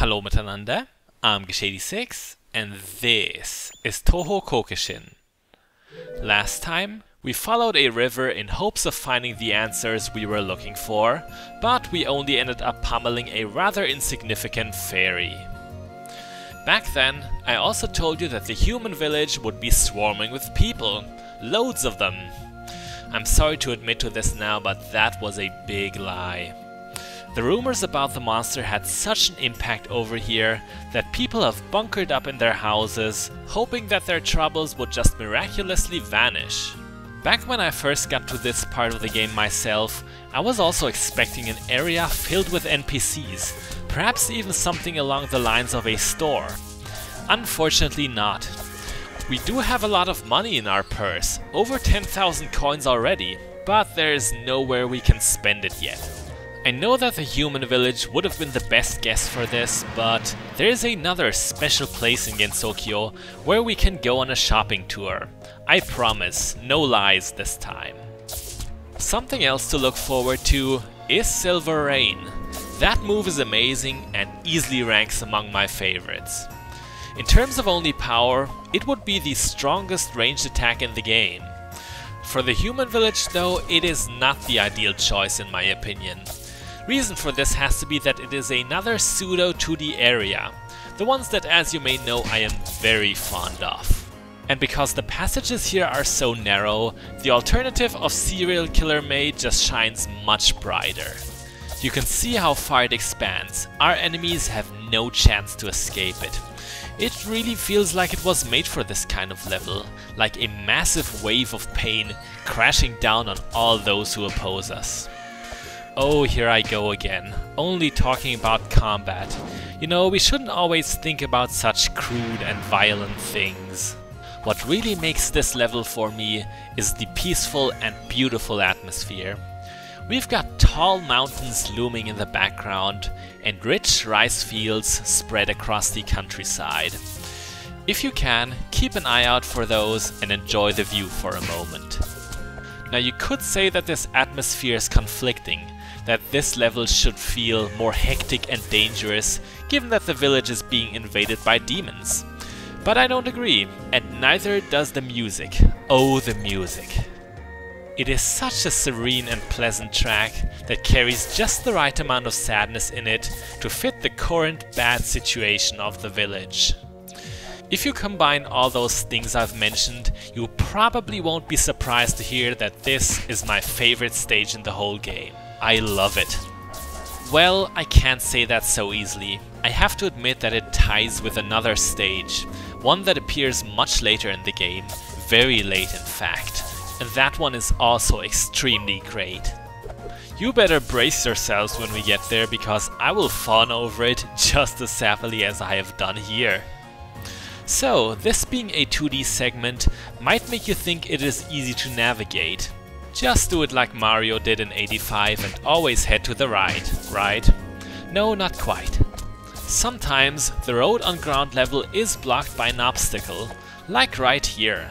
Hallo miteinander, I'm Gish86 and this is Touhou Koukishin. Last time, we followed a river in hopes of finding the answers we were looking for, but we only ended up pummeling a rather insignificant fairy. Back then, I also told you that the human village would be swarming with people, loads of them. I'm sorry to admit to this now, but that was a big lie. The rumors about the monster had such an impact over here that people have bunkered up in their houses, hoping that their troubles would just miraculously vanish. Back when I first got to this part of the game myself, I was also expecting an area filled with NPCs, perhaps even something along the lines of a store. Unfortunately not. We do have a lot of money in our purse, over 10,000 coins already, but there is nowhere we can spend it yet. I know that the human village would have been the best guess for this, but there is another special place in Gensokyo where we can go on a shopping tour. I promise, no lies this time. Something else to look forward to is Silver Rain. That move is amazing and easily ranks among my favorites. In terms of only power, it would be the strongest ranged attack in the game. For the human village though, it is not the ideal choice in my opinion. Reason for this has to be that it is another pseudo 2D area, the ones that, as you may know, I am very fond of. And because the passages here are so narrow, the alternative of Serial Killer Maid just shines much brighter. You can see how far it expands. Our enemies have no chance to escape it. It really feels like it was made for this kind of level, like a massive wave of pain crashing down on all those who oppose us. Oh, here I go again, only talking about combat. You know, we shouldn't always think about such crude and violent things. What really makes this level for me is the peaceful and beautiful atmosphere. We've got tall mountains looming in the background and rich rice fields spread across the countryside. If you can, keep an eye out for those and enjoy the view for a moment. Now you could say that this atmosphere is conflicting, that this level should feel more hectic and dangerous given that the village is being invaded by demons. But I don't agree, and neither does the music. Oh, the music. It is such a serene and pleasant track that carries just the right amount of sadness in it to fit the current bad situation of the village. If you combine all those things I've mentioned, you probably won't be surprised to hear that this is my favorite stage in the whole game. I love it. Well, I can't say that so easily. I have to admit that it ties with another stage, one that appears much later in the game, very late in fact. And that one is also extremely great. You better brace yourselves when we get there, because I will fawn over it just as happily as I have done here. So, this being a 2D segment might make you think it is easy to navigate. Just do it like Mario did in 85 and always head to the right? No, not quite. Sometimes the road on ground level is blocked by an obstacle, like right here.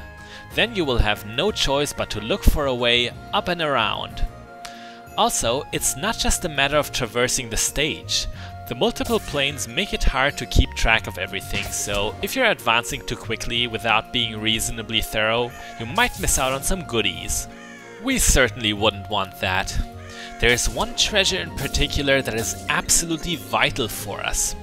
Then you will have no choice but to look for a way up and around. Also, it's not just a matter of traversing the stage. The multiple planes make it hard to keep track of everything, so if you're advancing too quickly without being reasonably thorough, you might miss out on some goodies. We certainly wouldn't want that. There is one treasure in particular that is absolutely vital for us.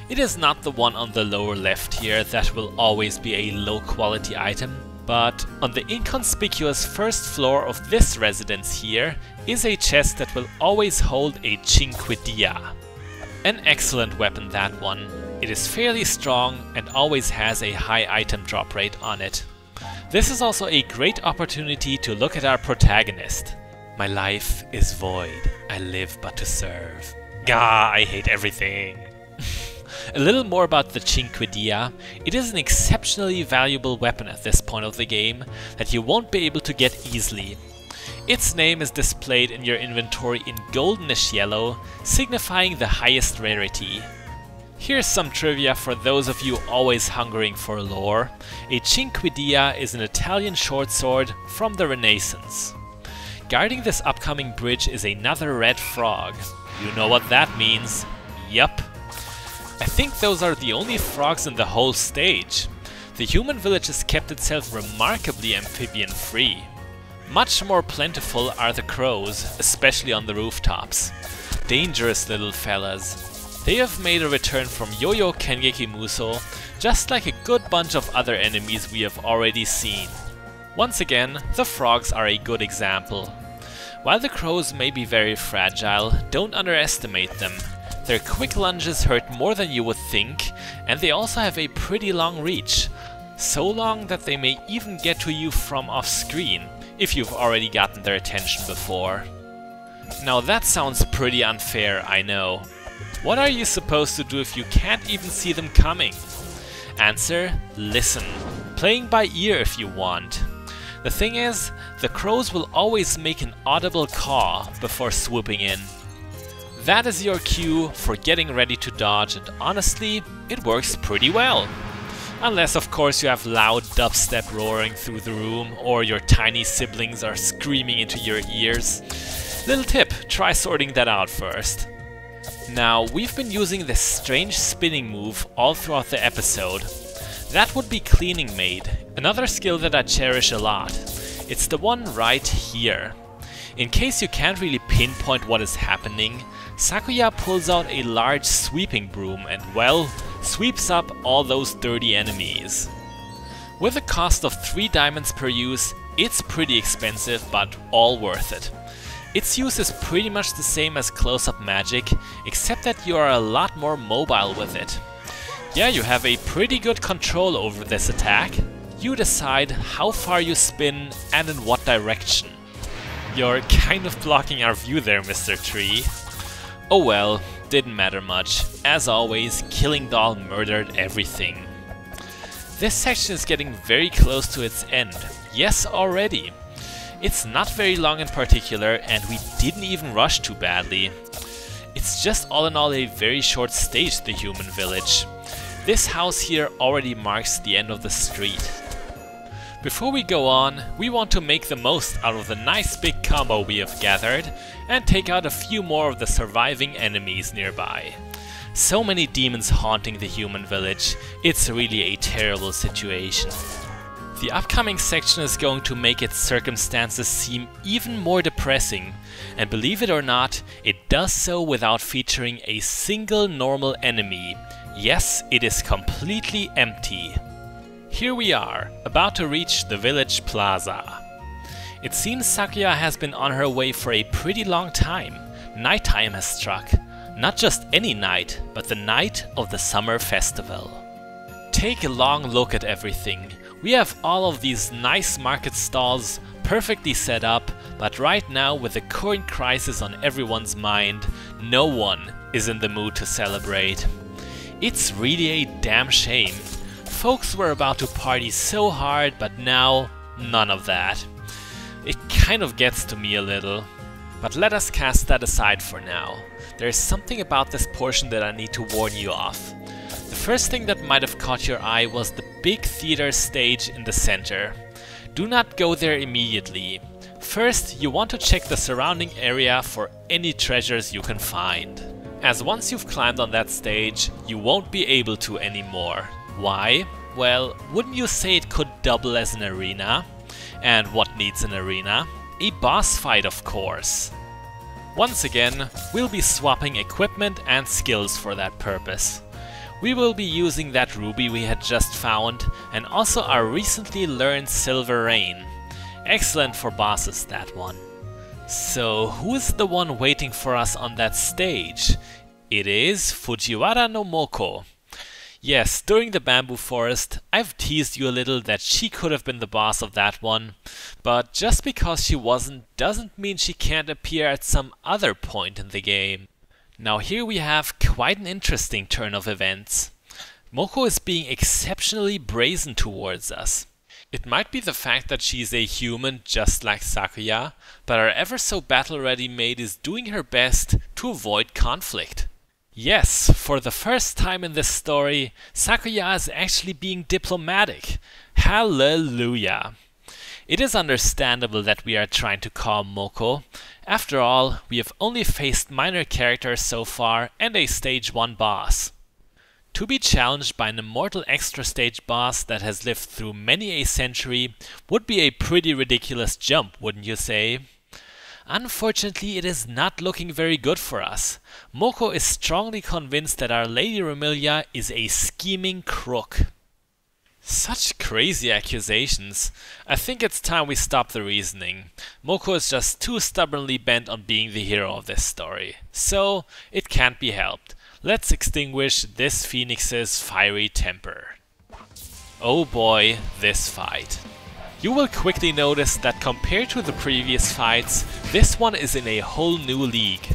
It is not the one on the lower left here that will always be a low quality item, but on the inconspicuous first floor of this residence here is a chest that will always hold a Cinquedilla. An excellent weapon, that one. It is fairly strong and always has a high item drop rate on it. This is also a great opportunity to look at our protagonist. My life is void, I live but to serve. Gah, I hate everything. A little more about the Cinquedilla. It is an exceptionally valuable weapon at this point of the game that you won't be able to get easily. Its name is displayed in your inventory in goldenish yellow, signifying the highest rarity. Here's some trivia for those of you always hungering for lore. A Cinquedilla is an Italian short sword from the Renaissance. Guarding this upcoming bridge is another red frog. You know what that means. Yup. I think those are the only frogs in the whole stage. The human village has kept itself remarkably amphibian-free. Much more plentiful are the crows, especially on the rooftops. Dangerous little fellas. They have made a return from Yo-Yo Kengeki Muso, just like a good bunch of other enemies we have already seen. Once again, the frogs are a good example. While the crows may be very fragile, don't underestimate them. Their quick lunges hurt more than you would think, and they also have a pretty long reach. So long that they may even get to you from off-screen, if you've already gotten their attention before. Now that sounds pretty unfair, I know. What are you supposed to do if you can't even see them coming? Answer: listen. Playing by ear if you want. The thing is, the crows will always make an audible caw before swooping in. That is your cue for getting ready to dodge, and honestly, it works pretty well. Unless of course you have loud dubstep roaring through the room, or your tiny siblings are screaming into your ears. Little tip, try sorting that out first. Now, we've been using this strange spinning move all throughout the episode. That would be Cleaning Maid, another skill that I cherish a lot. It's the one right here. In case you can't really pinpoint what is happening, Sakuya pulls out a large sweeping broom and, well, sweeps up all those dirty enemies. With a cost of 3 diamonds per use, it's pretty expensive but all worth it. Its use is pretty much the same as close-up magic, except that you are a lot more mobile with it. Yeah, you have a pretty good control over this attack. You decide how far you spin and in what direction. You're kind of blocking our view there, Mr. Tree. Oh well, didn't matter much. As always, Killing Doll murdered everything. This section is getting very close to its end. Yes, already. It's not very long in particular, and we didn't even rush too badly. It's just all in all a very short stage, the human village. This house here already marks the end of the street. Before we go on, we want to make the most out of the nice big combo we have gathered and take out a few more of the surviving enemies nearby. So many demons haunting the human village, it's really a terrible situation. The upcoming section is going to make its circumstances seem even more depressing, and believe it or not, it does so without featuring a single normal enemy. Yes, it is completely empty. Here we are, about to reach the village plaza. It seems Sakuya has been on her way for a pretty long time. Nighttime has struck. Not just any night, but the night of the summer festival. Take a long look at everything. We have all of these nice market stalls perfectly set up, but right now, with the current crisis on everyone's mind, no one is in the mood to celebrate. It's really a damn shame. Folks were about to party so hard, but now, none of that. It kind of gets to me a little. But let us cast that aside for now. There is something about this portion that I need to warn you of. The first thing that might have caught your eye was the big theater stage in the center. Do not go there immediately. First, you want to check the surrounding area for any treasures you can find. As once you've climbed on that stage, you won't be able to anymore. Why? Well, wouldn't you say it could double as an arena? And what needs an arena? A boss fight, of course. Once again, we'll be swapping equipment and skills for that purpose. We will be using that ruby we had just found, and also our recently learned Silver Rain. Excellent for bosses, that one. So, who is the one waiting for us on that stage? It is Fujiwara no Moko. Yes, during the bamboo forest, I've teased you a little that she could have been the boss of that one, but just because she wasn't doesn't mean she can't appear at some other point in the game. Now here we have quite an interesting turn of events. Moko is being exceptionally brazen towards us. It might be the fact that she's a human just like Sakuya, but our ever so battle-ready maid is doing her best to avoid conflict. Yes, for the first time in this story, Sakuya is actually being diplomatic. Hallelujah! It is understandable that we are trying to calm Moko. After all, we have only faced minor characters so far and a stage 1 boss. To be challenged by an immortal extra stage boss that has lived through many a century would be a pretty ridiculous jump, wouldn't you say? Unfortunately, it is not looking very good for us. Moko is strongly convinced that our Lady Remilia is a scheming crook. Such crazy accusations. I think it's time we stop the reasoning. Moko is just too stubbornly bent on being the hero of this story. So, it can't be helped. Let's extinguish this phoenix's fiery temper. Oh boy, this fight. You will quickly notice that compared to the previous fights, this one is in a whole new league.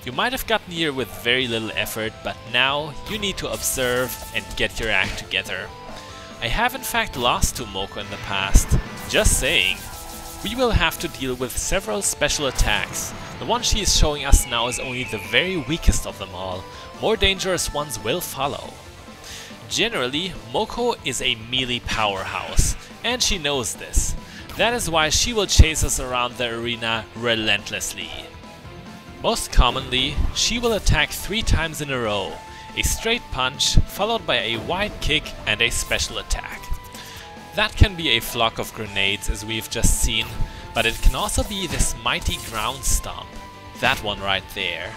You might have gotten here with very little effort, but now you need to observe and get your act together. I have in fact lost to Moko in the past, just saying. We will have to deal with several special attacks. The one she is showing us now is only the very weakest of them all. More dangerous ones will follow. Generally, Moko is a melee powerhouse, and she knows this. That is why she will chase us around the arena relentlessly. Most commonly, she will attack 3 times in a row. A straight punch, followed by a wide kick and a special attack. That can be a flock of grenades as we've just seen, but it can also be this mighty ground stomp. That one right there.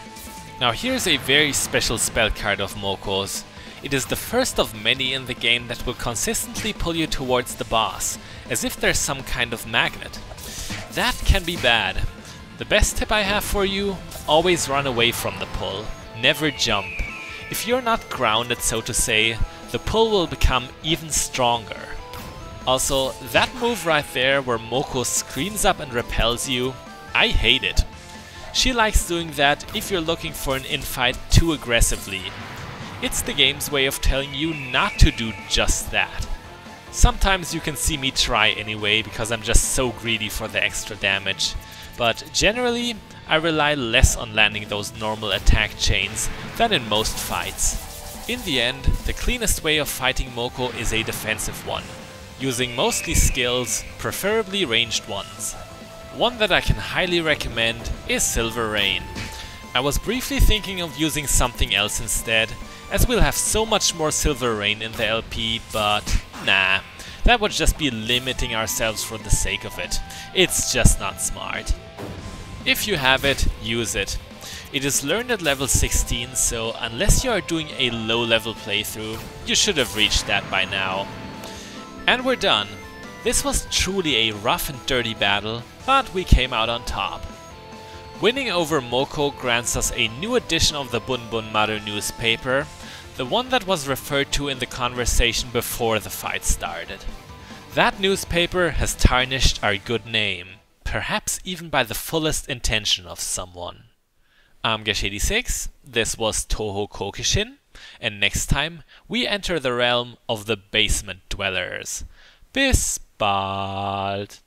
Now here's a very special spell card of Moko's. It is the first of many in the game that will consistently pull you towards the boss, as if there's some kind of magnet. That can be bad. The best tip I have for you, always run away from the pull, never jump. If you're not grounded, so to say, the pull will become even stronger. Also, that move right there where Moko screams up and repels you, I hate it. She likes doing that if you're looking for an infight too aggressively. It's the game's way of telling you not to do just that. Sometimes you can see me try anyway because I'm just so greedy for the extra damage, but generally I rely less on landing those normal attack chains than in most fights. In the end, the cleanest way of fighting Moko is a defensive one, using mostly skills, preferably ranged ones. One that I can highly recommend is Silver Rain. I was briefly thinking of using something else instead, as we'll have so much more Silver Rain in the LP, but nah, that would just be limiting ourselves for the sake of it. It's just not smart. If you have it, use it. It is learned at level 16, so unless you are doing a low level playthrough, you should have reached that by now. And we're done. This was truly a rough and dirty battle, but we came out on top. Winning over Moko grants us a new edition of the Bun Bun Maru newspaper, the one that was referred to in the conversation before the fight started. That newspaper has tarnished our good name, perhaps even by the fullest intention of someone. I'm Gash86, this was Touhou Koukishin, and next time we enter the realm of the basement dwellers. Bis bald!